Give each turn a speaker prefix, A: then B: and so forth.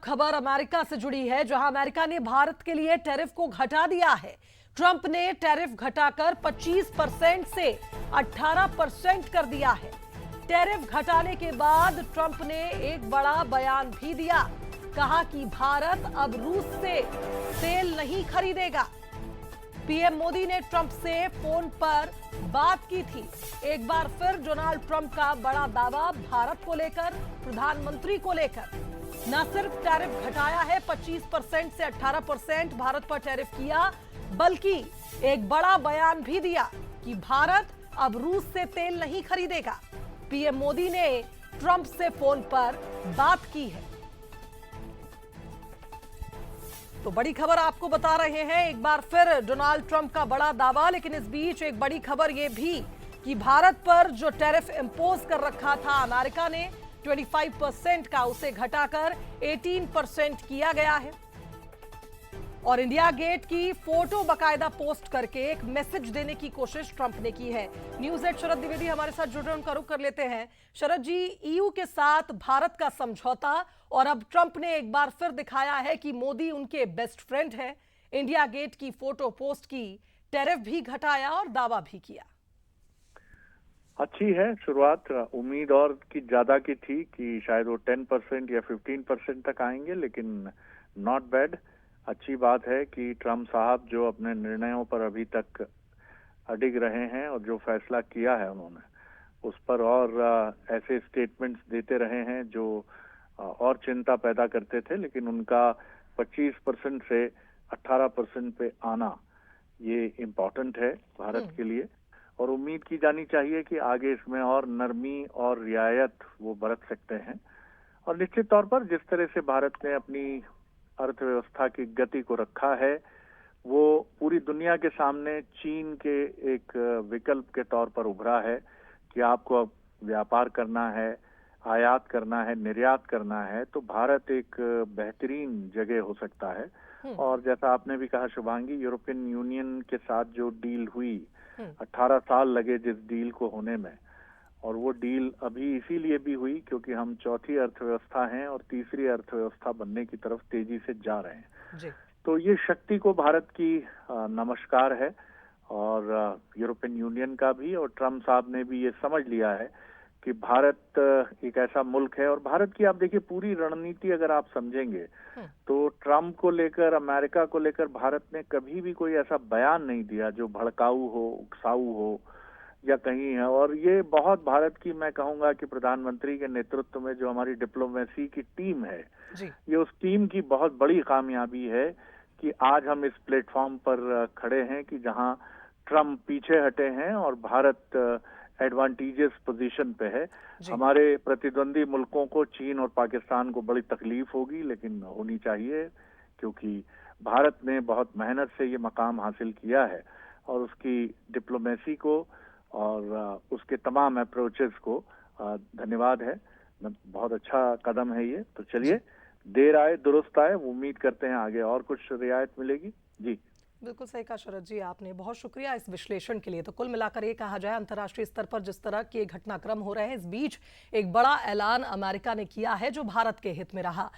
A: खबर अमेरिका से जुड़ी है, जहां अमेरिका ने भारत के लिए टैरिफ को घटा दिया है। ट्रंप ने टैरिफ घटाकर 25% से 18% कर दिया है। टैरिफ घटाने के बाद ट्रंप ने एक बड़ा बयान भी दिया। कहा कि भारत अब रूस से तेल नहीं खरीदेगा। पीएम मोदी ने ट्रंप से फोन पर बात की थी। एक बार फिर डोनाल्ड ट्रंप का बड़ा दावा भारत को लेकर, प्रधानमंत्री को लेकर। न सिर्फ टैरिफ घटाया है, 25% से 18% भारत पर टैरिफ किया, बल्कि एक बड़ा बयान भी दिया कि भारत अब रूस से तेल नहीं खरीदेगा। पीएम मोदी ने ट्रंप से फोन पर बात की है। तो बड़ी खबर आपको बता रहे हैं, एक बार फिर डोनाल्ड ट्रंप का बड़ा दावा। लेकिन इस बीच एक बड़ी खबर यह भी कि भारत पर जो टैरिफ इंपोज कर रखा था अमेरिका ने 25% का, उसे घटाकर 18% किया गया है। और इंडिया गेट की फोटो बकायदा पोस्ट करके एक मैसेज देने की कोशिश ट्रंप ने की है। न्यूज़ एट शरद द्विवेदी हमारे साथ जुड़ रहे हैं, उनका रुख कर लेते हैं। शरद जी, ईयू के साथ भारत का समझौता, और अब ट्रंप ने एक बार फिर दिखाया है कि मोदी उनके बेस्ट फ्रेंड है। इंडिया गेट की फोटो पोस्ट की, टैरिफ भी घटाया और दावा भी किया।
B: अच्छी है शुरुआत। उम्मीद और की ज्यादा की थी कि शायद वो 10% या 15% तक आएंगे, लेकिन नॉट बैड। अच्छी बात है कि ट्रंप साहब जो अपने निर्णयों पर अभी तक अडिग रहे हैं और जो फैसला किया है उन्होंने उस पर और ऐसे स्टेटमेंट्स देते रहे हैं जो और चिंता पैदा करते थे, लेकिन उनका 25% से 18% पे आना ये इम्पोर्टेंट है भारत के लिए। और उम्मीद की जानी चाहिए कि आगे इसमें और नरमी और रियायत वो बरत सकते हैं। और निश्चित तौर पर जिस तरह से भारत ने अपनी अर्थव्यवस्था की गति को रखा है, वो पूरी दुनिया के सामने चीन के एक विकल्प के तौर पर उभरा है कि आपको अब व्यापार करना है, आयात करना है, निर्यात करना है, तो भारत एक बेहतरीन जगह हो सकता है। और जैसा आपने भी कहा शुभांगी, यूरोपियन यूनियन के साथ जो डील हुई, 18 साल लगे जिस डील को होने में, और वो डील अभी इसीलिए भी हुई क्योंकि हम चौथी अर्थव्यवस्था हैं और तीसरी अर्थव्यवस्था बनने की तरफ तेजी से जा रहे हैं
A: जी।
B: तो ये शक्ति को भारत की नमस्कार है, और यूरोपियन यूनियन का भी। और ट्रंप साहब ने भी ये समझ लिया है कि भारत एक ऐसा मुल्क है। और भारत की आप देखिए पूरी रणनीति अगर आप समझेंगे तो ट्रंप को लेकर, अमेरिका को लेकर भारत ने कभी भी कोई ऐसा बयान नहीं दिया जो भड़काऊ हो, उकसाऊ हो या कहीं है। और ये बहुत भारत की, मैं कहूंगा कि प्रधानमंत्री के नेतृत्व में जो हमारी डिप्लोमेसी की टीम है
A: जी।
B: ये उस टीम की बहुत बड़ी कामयाबी है कि आज हम इस प्लेटफॉर्म पर खड़े हैं कि जहां ट्रंप पीछे हटे हैं और भारत एडवांटेजियस पोजीशन पे है। हमारे प्रतिद्वंदी मुल्कों को, चीन और पाकिस्तान को बड़ी तकलीफ होगी, लेकिन होनी चाहिए क्योंकि भारत ने बहुत मेहनत से ये मकाम हासिल किया है। और उसकी डिप्लोमेसी को और उसके तमाम अप्रोचेस को धन्यवाद है। बहुत अच्छा कदम है ये। तो चलिए, देर आए दुरुस्त आए। उम्मीद करते हैं आगे और कुछ रियायत मिलेगी। जी
A: बिल्कुल सही कहा शरद जी आपने, बहुत शुक्रिया इस विश्लेषण के लिए। तो कुल मिलाकर ये कहा जाए, अंतर्राष्ट्रीय स्तर पर जिस तरह के घटनाक्रम हो रहे हैं, इस बीच एक बड़ा ऐलान अमेरिका ने किया है जो भारत के हित में रहा।